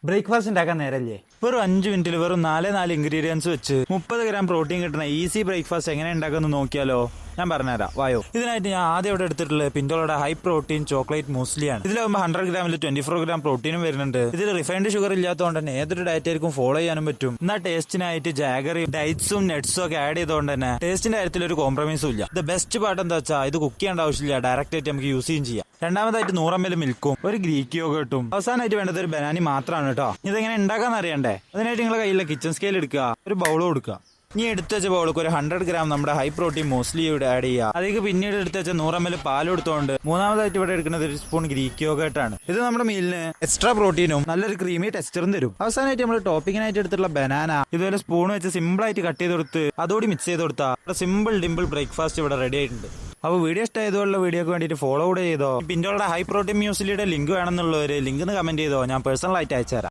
Breakfast ഉണ്ടാക്കാൻ നേരല്ലേ? വെറും 5 മിനിറ്റിൽ വെറും 4 ഇൻഗ്രീഡിയൻസ് വെച്ച് 30 ഗ്രാം പ്രോട്ടീൻ കിട്ടുന്ന ഈസി ബ്രേക്ക്ഫാസ്റ്റ് എങ്ങനെ ഉണ്ടാക്കുമെന്ന് നോക്കിയാലോ? ഞാൻ പറഞ്ഞുതരാം, വായോ. ഇതിനായിട്ട് ഞാൻ ആദ്യം ഇവിടെ എടുത്തിട്ടുള്ളത് പിന്റോളയുടെ ഹൈ പ്രോട്ടീൻ ചോക്ലേറ്റ് മൂസ്ലിയാണ്. ഇതിലാകുമ്പോൾ 100 ഗ്രാമിൽ 24 ഗ്രാം പ്രോട്ടീനും വരുന്നുണ്ട്. ഇതിൽ റിഫൈൻഡ് ഷുഗർ ഇല്ലാത്തതുകൊണ്ട് തന്നെ ഏതൊരു ഡയറ്റ് ആയിരിക്കും ഫോളോ ചെയ്യാനും പറ്റും. എന്നാൽ ടേസ്റ്റിനായിട്ട് ജാഗറി ഡൈറ്റ്സും നട്ട്സും ഒക്കെ ആഡ് ചെയ്തുകൊണ്ട് തന്നെ ടേസ്റ്റിന്റെ കാര്യത്തിൽ ഒരു കോംപ്രമൈസും ഇല്ല. ദ ബെസ്റ്റ് പാർട്ട് എന്താ വെച്ചാൽ ഇത് കുക്ക് ചെയ്യേണ്ട ആവശ്യമില്ല, ഡയറക്റ്റ് ആയിട്ട് നമുക്ക് യൂസ് ചെയ്യും ചെയ്യാം. രണ്ടാമതായിട്ട് 100 ml മിൽക്കും ഒരു ഗ്രീക്ക് യോഗട്ടും. അവസാനമായിട്ട് വേണ്ടത് ഒരു ബനാനി മാത്രമാണ് കേട്ടോ. ഇതെങ്ങനെ ഉണ്ടാക്കാന്ന് അറിയണ്ടേ? അതിനായിട്ട് നിങ്ങളെ കയ്യിലെ കിച്ചൺ സ്കെയിൽ എടുക്കുക, ഒരു ബൗൾ കൊടുക്കുക. ഇനി എടുത്തു വെച്ച ബൗൾക്ക് ഒരു 100 ഗ്രാം നമ്മുടെ ഹൈ പ്രോട്ടീൻ മോസ്റ്റ്ലി ഇവിടെ ആഡ് ചെയ്യുക. അതിലേക്ക് പിന്നീട് എടുത്തു വെച്ച 100 ml പാൽ കൊടുത്തുകൊണ്ട് മൂന്നാമതായിട്ട് ഇവിടെ എടുക്കുന്നത് ഒരു സ്പൂൺ ഗ്രീക്ക് യോഗട്ടാണ്. ഇത് നമ്മുടെ മീലിന് എക്സ്ട്രാ പ്രോട്ടീനും നല്ലൊരു ക്രീമി ടെക്സ്ചറും തരും. അവസാനമായിട്ട് നമ്മൾ ടോപ്പിങ്ങിനായിട്ട് എടുത്തിട്ടുള്ള ബനാന ഇതുപോലെ സ്പൂൺ വെച്ച് സിമ്പിൾ ആയിട്ട് കട്ട് ചെയ്ത് കൊടുത്ത് അതോടെ മിക്സ് ചെയ്ത് കൊടുത്താൽ സിമ്പിൾ ഡിമ്പിൾ ബ്രേക്ക്ഫാസ്റ്റ് ഇവിടെ റെഡി ആയിട്ടുണ്ട്. അപ്പോൾ വീഡിയോ ഇഷ്ടമായതുള്ള വീഡിയോക്ക് വേണ്ടിയിട്ട് ഫോളോ കൂടെ ചെയ്തോ. പിന്നോളുടെ ഹൈ പ്രോട്ടീൻ മ്യൂസ്ലിയുടെ ലിങ്ക് വേണമെന്നുള്ളവർ ലിങ്ക് കമന്റ് ചെയ്തോ, ഞാൻ പേഴ്സണലായിട്ട് അയച്ചുതരാം.